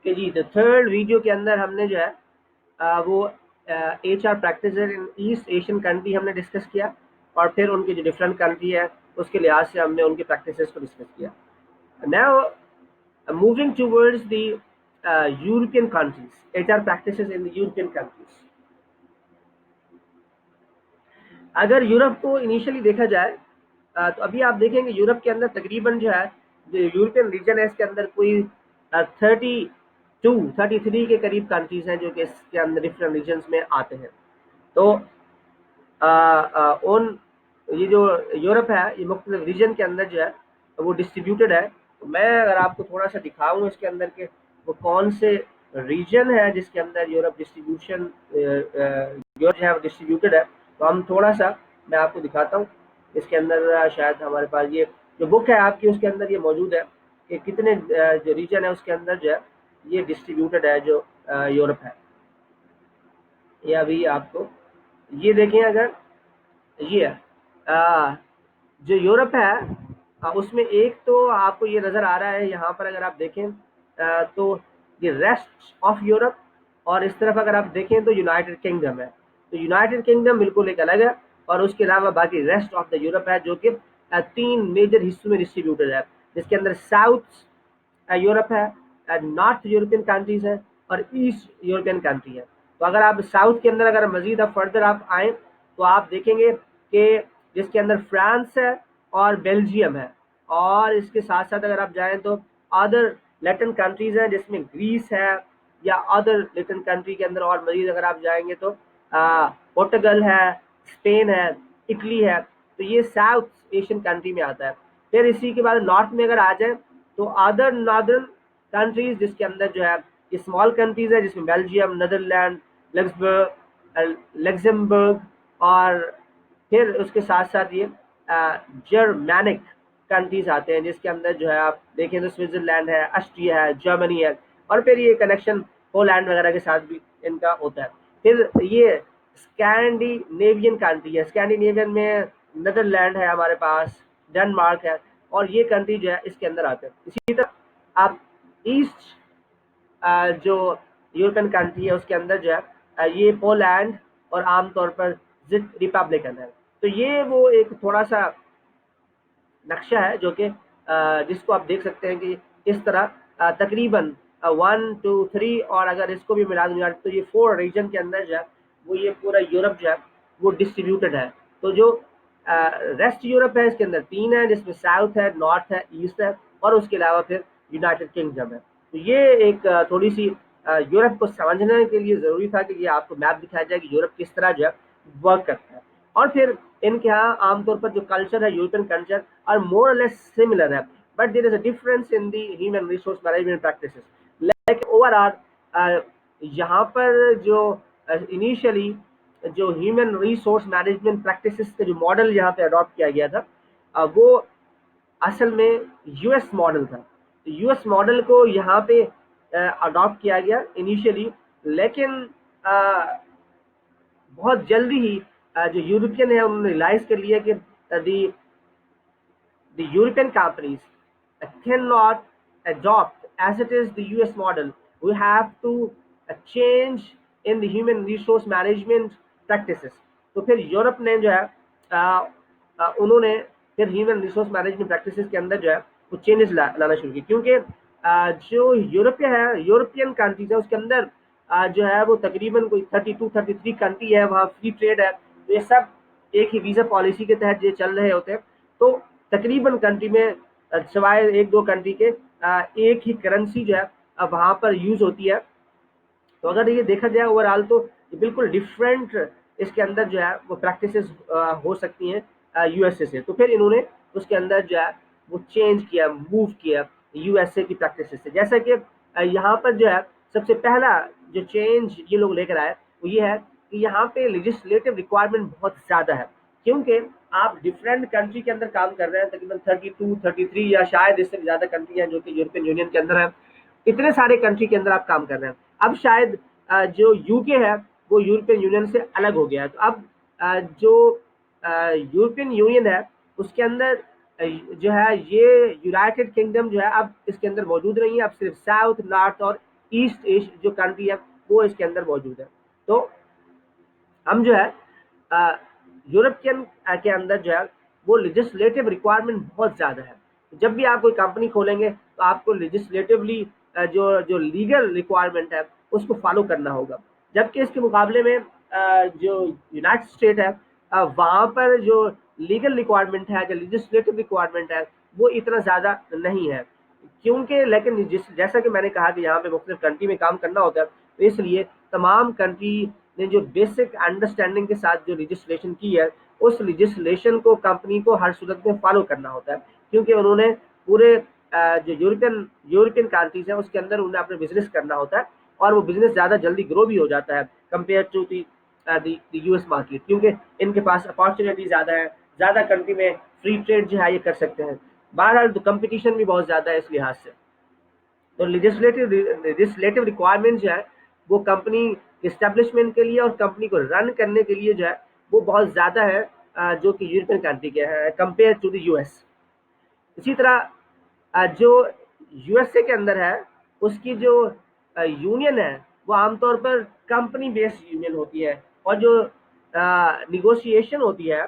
Okay जी, तो third video के अंदर हमने जो है वो HR प्रैक्टिसेस इन ईस्ट एशियन कंट्री हमने डिस्कस किया, और फिर उनके जो डिफरेंट कंट्री है उसके लिहाज से हमने उनके प्रैक्टिसेस को डिस्कस किया. Now moving towards the European countries, HR practices in the European countries. अगर यूरोप को इनिशियली देखा जाए तो अभी आप देखेंगे यूरोप के अंदर तकरीबन जो है, जो यूरोपियन रीजन है इसके अंदर कोई 33 के करीब कंट्रीज हैं जो कि इसके अंदर डिफरेंट रीजन्स में आते हैं. तो उन ये जो यूरोप है ये मुख्तलिफ रीजन के अंदर जो है वो डिस्ट्रीब्यूटेड है. तो मैं अगर आपको थोड़ा सा दिखाऊं इसके अंदर के वो कौन से रीजन है जिसके अंदर यूरोप डिस्ट्रीब्यूशन यूरोप जो है वो डिस्ट्रीब्यूटेड है, तो हम थोड़ा सा मैं आपको दिखाता हूँ. इसके अंदर शायद हमारे पास ये जो बुक है आपकी उसके अंदर ये मौजूद है कि कितने जो रीजन है उसके अंदर जो है ये डिस्ट्रीब्यूटेड है जो यूरोप है. ये अभी आपको ये देखें, अगर ये आ, जो यूरोप है उसमें एक तो आपको ये नज़र आ रहा है यहाँ पर, अगर आप देखें तो ये रेस्ट ऑफ यूरोप, और इस तरफ अगर आप देखें तो यूनाइटेड किंगडम है. तो यूनाइटेड किंगडम बिल्कुल एक अलग है, और उसके अलावा बाकी रेस्ट ऑफ द यूरोप है जो कि तीन मेजर हिस्सों में डिस्ट्रीब्यूटेड है, जिसके अंदर साउथ यूरोप है, नॉर्थ यूरोपियन कंट्रीज है, और ईस्ट यूरोपियन कंट्री है. तो अगर आप साउथ के अंदर अगर मजीद आप फर्दर आप आए तो आप देखेंगे कि जिसके अंदर फ्रांस है और बेल्जियम है, और इसके साथ साथ अगर आप जाएं तो अदर लैटिन कंट्रीज हैं जिसमें ग्रीस है, या अदर लैटिन कंट्री के अंदर और मजीद अगर आप जाएंगे तो पोर्टुगल है, स्पेन है, इटली है. तो ये साउथ एशियन कंट्री में आता है. फिर इसी के बाद नॉर्थ में अगर आ जाए तो अदर नॉर्दर्न कंट्रीज जिसके अंदर जो है ये स्मॉल कंट्रीज है, जिसमें बेल्जियम, नीदरलैंड, लग्जमबर्ग, और फिर उसके साथ साथ ये जर्मैनिक कंट्रीज आते हैं जिसके अंदर जो है आप देखें तो स्विट्जरलैंड है, ऑस्ट्रिया है, जर्मनी है, और फिर ये कनेक्शन पोलैंड वगैरह के साथ भी इनका होता है. फिर ये स्कैंडिनेवियन कंट्री है, स्कैंडिनेवियन में नीदरलैंड है हमारे पास, डेनमार्क है, और ये कंट्री जो है इसके अंदर आते हैं. इसी तरह आप ईस्ट जो यूरोपियन कंट्री है उसके अंदर जो है ये पोलैंड और आमतौर पर जिक रिपब्लिकन है. तो ये वो एक थोड़ा सा नक्शा है जो कि जिसको आप देख सकते हैं कि इस तरह तकरीबन 1 2 3, और अगर इसको भी मिला दूंगा तो ये 4 रीजन के अंदर जो है वो ये पूरा यूरोप जो है वो डिस्ट्रीब्यूटेड है. तो जो रेस्ट यूरोप है इसके अंदर 3 है, जिसमें साउथ है, नॉर्थ है, ईस्ट है, और उसके अलावा फिर यूनाइटेड किंगडम है. तो ये एक थोड़ी सी यूरोप को समझने के लिए ज़रूरी था कि ये आपको मैप दिखाया जाए कि यूरोप किस तरह जो है वर्क करता है. और फिर इनके यहाँ आमतौर पर जो कल्चर है यूरोपियन कल्चर और मोर लेस सिमिलर है, but there is a difference in the human resource management practices. Like overall यहाँ पर जो इनिशियली जो ह्यूमन रिसोर्स मैनेजमेंट प्रैक्टिसेस का जो मॉडल यहाँ पे अडॉप्ट किया गया था वो असल में यूएस मॉडल था. तो यूएस मॉडल को यहाँ पे अडॉप्ट किया गया इनिशियली, लेकिन बहुत जल्दी ही जो यूरोपियन है उन्होंने रियलाइज कर लिया कि the European companies cannot adopt as it is the US model. We have to change in the human resource management practices. तो फिर यूरोप ने जो है उन्होंने फिर ह्यूमन रिसोर्स मैनेजमेंट प्रैक्टिसेस के अंदर जो है वो चेंजेस लाना शुरू की, क्योंकि जो यूरोपियन कंट्रीज है उसके अंदर जो है वो तकरीबन कोई 32 33 कंट्री है, वहाँ फ्री ट्रेड है. तो ये सब एक ही वीज़ा पॉलिसी के तहत ये चल रहे होते हैं. तो तकरीबन कंट्री में सिवाय एक दो कंट्री के एक ही करेंसी जो है वहाँ पर यूज़ होती है. तो अगर ये देखा जाए ओवरऑल तो बिल्कुल डिफरेंट इसके अंदर जो है वो प्रैक्टिसेस हो सकती हैं यूएसए से. तो फिर इन्होंने उसके अंदर जो है वो चेंज किया, मूव किया यूएसए की प्रैक्टिसेस से. जैसा कि यहाँ पर जो है सबसे पहला जो चेंज ये लोग लेकर आए वो ये है कि यहाँ पे लेजिस्लेटिव रिक्वायरमेंट बहुत ज़्यादा है, क्योंकि आप डिफरेंट कंट्री के अंदर काम कर रहे हैं. तकरीबन 32 33 या शायद इससे ज़्यादा कंट्री हैं जो कि यूरोपियन यूनियन के अंदर है. इतने सारे कंट्री के अंदर आप काम कर रहे हैं. अब शायद जो यूके है वो यूरोपियन यूनियन से अलग हो गया है. तो अब जो यूरोपियन यूनियन है उसके अंदर जो है ये यूनाइटेड किंगडम जो है अब इसके अंदर मौजूद नहीं है. अब सिर्फ साउथ, नॉर्थ और ईस्ट एशिया जो कंट्री है वो इसके अंदर मौजूद है। तो हम जो है यूरोपियन के अंदर जो है वो लेजिस्लेटिव रिक्वायरमेंट बहुत ज़्यादा है। जब भी आप कोई कंपनी खोलेंगे तो आपको लेजिस्लेटिवली जो जो लीगल रिक्वायरमेंट है उसको फॉलो करना होगा। जबकि इसके मुकाबले में जो यूनाइटेड स्टेट है वहाँ पर जो लीगल रिक्वायरमेंट है, जो लेजिस्लेटिव रिक्वायरमेंट है वो इतना ज़्यादा नहीं है। क्योंकि लेकिन जैसा कि मैंने कहा कि यहाँ पे मुख्तलिफ कंट्री में काम करना होता है, तो इसलिए तमाम कंट्री ने जो बेसिक अंडरस्टैंडिंग के साथ जो लेजिस्लेशन की है उस लेजिस्लेशन को कंपनी को हर सूरत में फॉलो करना होता है। क्योंकि उन्होंने पूरे जो यूरोपियन यूरोपियन कंट्रीज है उसके अंदर उन्हें अपने बिजनेस करना होता है और वो बिजनेस ज़्यादा जल्दी ग्रो भी हो जाता है compare to the US market. क्योंकि इनके पास अपॉर्चुनिटी ज़्यादा है, ज़्यादा कंट्री में फ्री ट्रेड जो है ये कर सकते हैं। बहरहाल तो कंपटीशन भी बहुत ज़्यादा है इस लिहाज से। तो लेजिस्लेटिव रिक्वायरमेंट जो है वो कंपनी इस्टेब्लिशमेंट के लिए और कंपनी को रन करने के लिए जो है वो बहुत ज़्यादा है जो कि यूरोपियन कंट्री के हैं कंपेयर टू द यूएस। इसी तरह जो यूएसए के अंदर है उसकी जो यूनियन है वो आमतौर पर कंपनी बेस्ड यूनियन होती है और जो निगोशिएशन होती है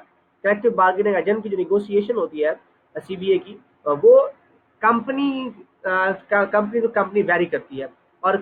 कलेक्टिव बार्गेनिंग एजेंट की जो निगोशिएशन होती है सीबीए की वो company company to company vary करती है और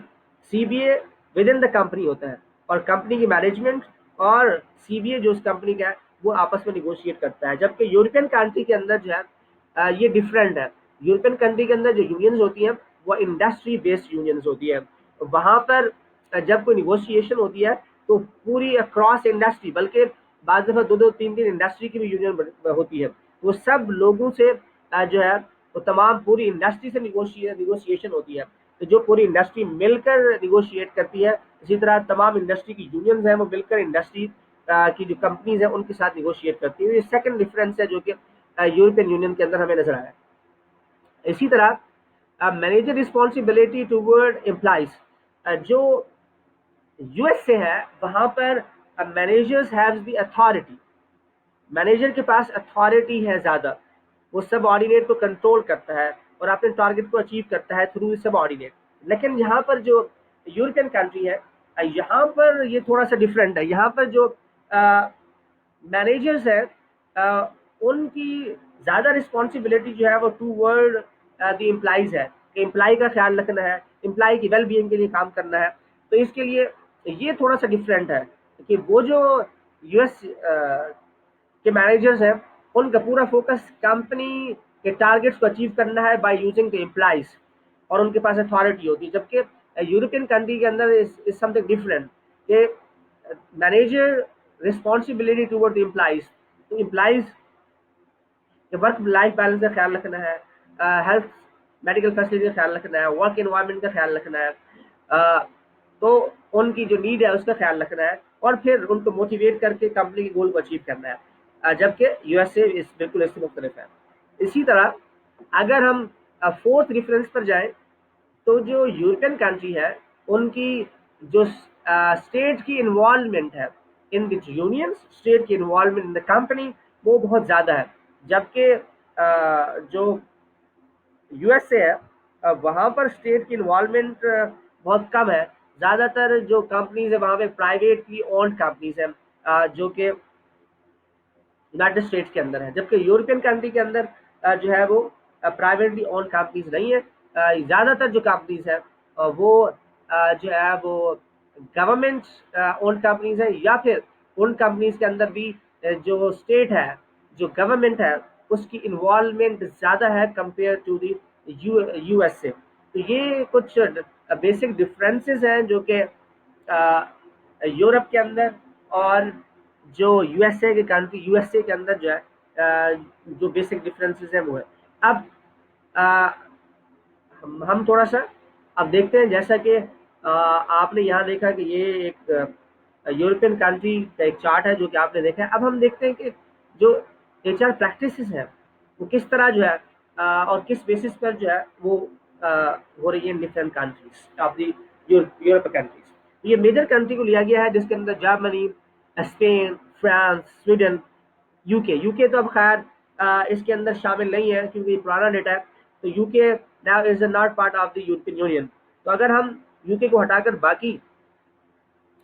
CBA within the company होता है और कंपनी की मैनेजमेंट और सीबीए जो उस कंपनी का है वो आपस में निगोशिएट करता है। जबकि यूरोपियन कंट्री के अंदर जो है ये डिफरेंट है। यूरोपियन कंट्री के अंदर जो यूनियंस होती हैं वो इंडस्ट्री बेस्ड यूनियंस होती है। वहाँ पर जब कोई निगोशिएशन होती है तो पूरी अक्रॉस इंडस्ट्री, बल्कि बाद दफा दो दो तीन तीन इंडस्ट्री की भी यूनियन होती है। वो सब लोगों से जो है वो तमाम पूरी इंडस्ट्री से निगोशिएशन होती है। तो जो पूरी इंडस्ट्री मिलकर निगोशिएट करती है, इसी तरह तमाम इंडस्ट्री की यूनियंस हैं वो मिलकर इंडस्ट्री की जो कंपनीज है उनके साथ निगोशिएट करती है। ये सेकंड डिफरेंस है जो कि यूरोपियन यूनियन के अंदर हमें नजर आया। इसी तरह मैनेजर रिस्पॉन्सिबिलिटी टूवर्ड एम्प्लॉइज जो यूएस से है वहां पर managers have the authority. Manager के पास अथॉरिटी है ज़्यादा, वो सब ऑर्डिनेट को कंट्रोल करता है और अपने टारगेट को अचीव करता है थ्रू सब ऑर्डिनेट। लेकिन यहाँ पर जो यूरोपियन कंट्री है यहाँ पर ये थोड़ा सा डिफरेंट है। यहाँ पर जो मैनेजर्स है उनकी ज़्यादा रिस्पॉन्सिबिलिटी जो है वो टू वर्ड द एम्प्लॉइज है कि एम्प्लॉय का ख्याल रखना है, एम्प्लॉय की वेल बीइंग के लिए काम करना है। तो इसके लिए ये थोड़ा सा डिफरेंट है कि वो जो यूएस के मैनेजर्स हैं उनका पूरा फोकस कंपनी के टारगेट्स को अचीव करना है बाय यूजिंग द एम्प्लॉइज और उनके पास अथॉरिटी होती है। जबकि यूरोपियन कंट्री के अंदर इज समथिंग डिफरेंट कि manager responsibility toward the employees. तो एम्प्लॉइज के वर्क लाइफ बैलेंस का ख्याल रखना है, हेल्थ मेडिकल फैसिलिटी का ख्याल रखना है, वर्क एनवायरनमेंट का ख्याल रखना है, तो उनकी जो नीड है उसका ख्याल रखना है और फिर उनको मोटिवेट करके कंपनी के गोल को अचीव करना है। जबकि यूएसए इस बिल्कुल इससे मुख्तलिफ है। इसी तरह अगर हम फोर्थ रेफरेंस पर जाएं तो जो यूरोपियन कंट्री है उनकी जो स्टेट की इन्वॉल्वमेंट है इन द यूनियन, स्टेट की इन्वॉल्वमेंट इन द कंपनी वो बहुत ज़्यादा है। जबकि जो यूएसए है वहाँ पर स्टेट की इन्वॉल्वमेंट बहुत कम है। ज़्यादातर जो कंपनीज है वहाँ पे प्राइवेटली ओन्ड कंपनीज हैं जो कि यूनाइटेड स्टेट्स के अंदर है। जबकि यूरोपियन कंट्री के अंदर जो है वो प्राइवेटली ओन कंपनीज नहीं है। ज़्यादातर जो कंपनीज है वो जो है वो गवर्नमेंट ओन कंपनीज है या फिर उन कंपनीज के अंदर भी जो स्टेट है, जो गवर्नमेंट है उसकी इन्वॉल्वमेंट ज़्यादा है कंपेयर टू दी यूएसए। तो ये कुछ बेसिक डिफरेंसेस हैं जो कि यूरोप के अंदर और जो यूएसए के अंदर जो है जो बेसिक डिफरेंसेस हैं वो है। अब अ, हम थोड़ा सा अब देखते हैं जैसा कि आपने यहाँ देखा कि ये एक यूरोपियन कंट्री का एक चार्ट है जो कि आपने देखा है। अब हम देखते हैं कि जो एचआर प्रैक्टिसेस हैं वो किस तरह जो है और किस बेसिस पर जो है वो हो रही है in different countries of the Europe countries. ये मेजर कंट्री को लिया गया है जिसके अंदर Germany, Spain, France, Sweden, UK. UK तो अब खैर इसके अंदर शामिल नहीं है क्योंकि पुराना डेटा है। तो UK now is not part of the European union. तो अगर हम यूके को हटाकर बाकी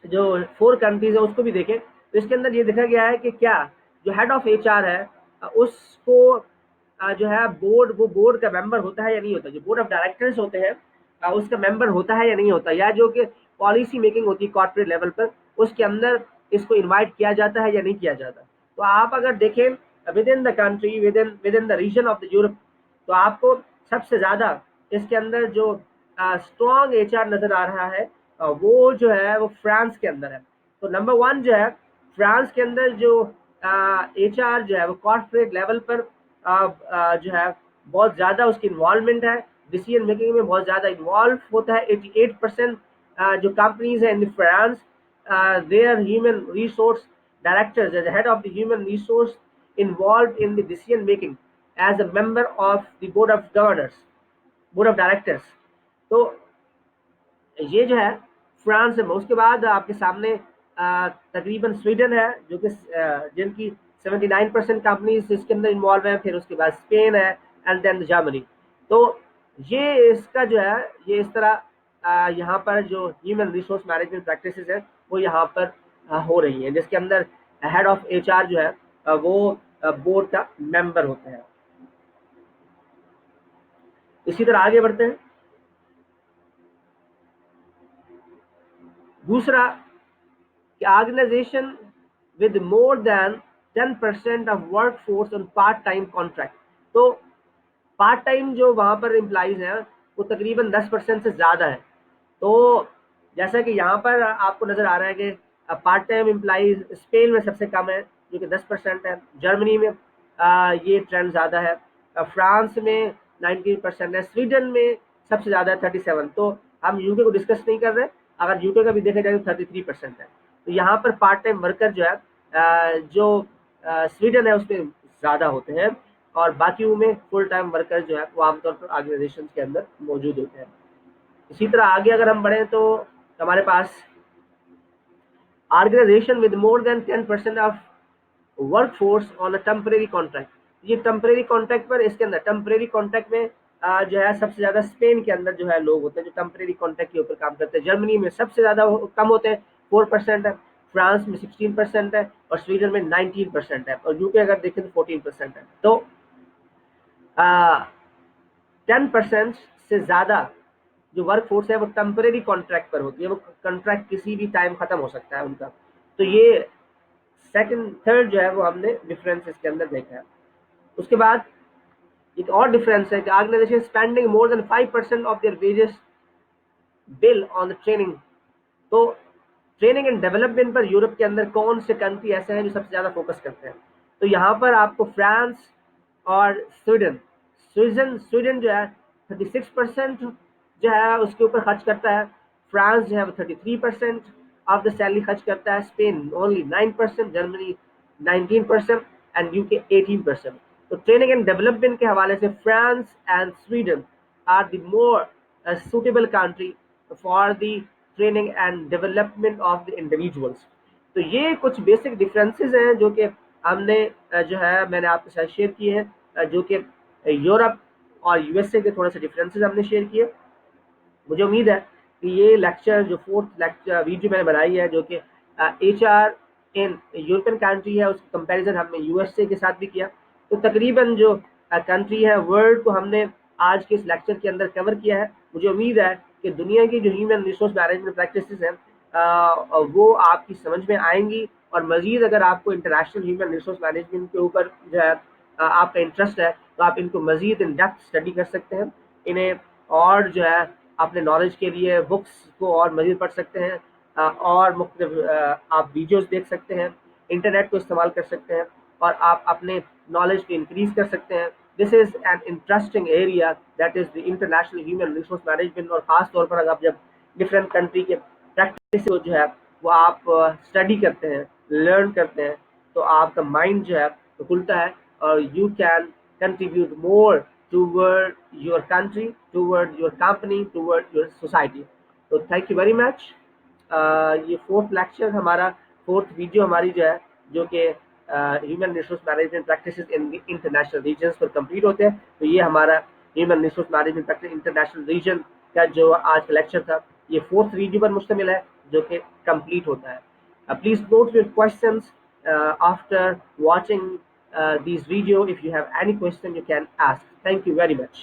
जो 4 कंट्रीज है उसको भी देखें, तो इसके अंदर ये देखा गया है कि क्या जो हेड ऑफ एचआर है उसको जो है बोर्ड, वो बोर्ड का मेंबर होता है या नहीं होता, जो बोर्ड ऑफ डायरेक्टर्स होते हैं उसका मेंबर होता है या नहीं होता, या जो कि पॉलिसी मेकिंग होती है कॉर्पोरेट लेवल पर उसके अंदर इसको इनवाइट किया जाता है या नहीं किया जाता। तो आप अगर देखें within the country, within the region of the Europe, तो आपको सबसे ज्यादा इसके अंदर जो स्ट्रॉन्ग एचआर नजर आ रहा है वो जो है वो फ्रांस के अंदर है। तो नंबर 1 जो है फ्रांस के अंदर जो एचआर जो है वो कॉर्पोरेट लेवल पर जो है बहुत ज्यादा उसकी इन्वॉल्वमेंट है, डिसीजन मेकिंग में बहुत ज्यादा इन्वॉल्व होता है। 88% जो कंपनीज है in France, their human resource directors as head of the human resource involved in the decision making as a member of the board of governors, board of directors. तो ये जो है फ्रांस है। उसके बाद आपके सामने तकरीबन स्वीडन है जो कि जिनकी 79% कंपनीज इसके अंदर इन्वॉल्व है। फिर उसके बाद स्पेन है एंड देन जर्मनी। तो ये इसका जो है ये इस तरह यहाँ पर जो ह्यूमन रिसोर्स मैनेजमेंट प्रैक्टिसेस है वो यहाँ पर हो रही है, जिसके अंदर हेड ऑफ एचआर जो है वो बोर्ड का मेंबर होते हैं। इसी तरह आगे बढ़ते हैं। दूसरा कि organisation with more than 10% of workforce on part time contract। तो पार्ट टाइम जो वहां पर एम्प्लॉइज हैं वो तकरीबन 10% से ज्यादा है। तो जैसा कि यहाँ पर आपको नजर आ रहा है कि पार्ट टाइम एम्प्लॉइज स्पेन में सबसे कम है जो कि 10% है, जर्मनी में ये ट्रेंड ज्यादा है, फ्रांस में 19% है, स्वीडन में सबसे ज्यादा है 37। तो हम यूके को डिस्कस नहीं कर रहे, अगर यूके का भी देखा जाए तो 33% है। तो यहाँ पर पार्ट टाइम वर्कर जो है जो स्वीडन है उसमें ज्यादा होते हैं, और बाकी में फुल टाइम वर्कर जो है वो आमतौर पर ऑर्गेनाइजेशन के अंदर मौजूद होते हैं। इसी तरह आगे अगर हम बढ़े तो हमारे पास organization with more than 10% of workforce on a temporary contract. ये टेम्परेरी कॉन्ट्रैक्ट पर, इसके अंदर टेम्परेरी कॉन्ट्रैक्ट में जो है सबसे ज्यादा स्पेन के अंदर जो है लोग होते हैं जो टेम्परेरी कॉन्ट्रैक्ट के ऊपर काम करते हैं। जर्मनी में सबसे ज्यादा कम होते हैं, 4% है, फ्रांस में 16% है, और स्वीडन में 19% है, और यूके अगर देखें तो 14% है। तो 10% से ज्यादा जो वर्क फोर्स है वो टेम्परेरी कॉन्ट्रैक्ट पर होती है, वो कॉन्ट्रैक्ट किसी भी टाइम खत्म हो सकता है उनका। तो ये सेकंड थर्ड जो है वो हमने डिफरेंस इसके अंदर देखा है। उसके बाद एक और डिफरेंस है कि organisation spending more than 5% of their wages bill on the training. तो ट्रेनिंग एंड डेवलपमेंट पर यूरोप के अंदर कौन से कंट्री ऐसे हैं जो सबसे ज्यादा फोकस करते हैं? तो यहाँ पर आपको फ्रांस और स्वीडन, स्वीडन जो है 36% जो है उसके ऊपर खर्च करता है, फ्रांस जो है वो 33% ऑफ द सैलरी खर्च करता है, Spain only 9%, Germany 19% and UK 18%। तो ट्रेनिंग एंड डेवलपमेंट के हवाले से France and Sweden are the more suitable country for the training and development of the individuals। तो ये कुछ बेसिक डिफरेंसेस हैं जो कि हमने जो है मैंने आपके साथ शेयर किए हैं, जो कि यूरोप और यूएसए के थोड़े से डिफरेंसेस हमने शेयर किए। मुझे उम्मीद है कि ये लेक्चर जो फोर्थ लेक्चर वीडियो मैंने बनाई है जो कि H R in European country है उसकी कंपैरिजन हमने यूएसए के साथ भी किया। तो तकरीबन जो कंट्री है वर्ल्ड को हमने आज के इस लेक्चर के अंदर कवर किया है। मुझे उम्मीद है कि दुनिया की जो ह्यूमन रिसोर्स मैनेजमेंट प्रैक्टिसेस हैं वो आपकी समझ में आएंगी, और मजीद अगर आपको इंटरनेशनल ह्यूमन रिसोर्स मैनेजमेंट के ऊपर जो है आपका इंटरेस्ट है तो आप इनको मजीद इन डेप्थ स्टडी कर सकते हैं इन्हें, और जो है अपने नॉलेज के लिए बुक्स को और मजीद पढ़ सकते हैं, और मुख्तलिफ आप वीडियोस देख सकते हैं, इंटरनेट को इस्तेमाल कर सकते हैं, और आप अपने नॉलेज को इंक्रीज कर सकते हैं। This is an interesting area that is the international human resource management. और ख़ास तौर पर अगर आप जब डिफरेंट कंट्री के प्रैक्टिस को जो है वो आप स्टडी करते हैं, लर्न करते हैं, तो आपका माइंड जो है वो खुलता है, और you can contribute more toward your country, toward your company, toward your society। तो थैंक यू वेरी मच। ये फोर्थ लेक्चर हमारा, फोर्थ वीडियो हमारी जो है जो कि human resource management practices in international regions पर कंप्लीट होते हैं। तो ये हमारा human resource management practice international region का जो आज का लेक्चर था ये फोर्थ वीडियो पर मुश्तमिल है जो कि कंप्लीट होता है। Please not your questions after watching this video. If you have any question you can ask. Thank you very much.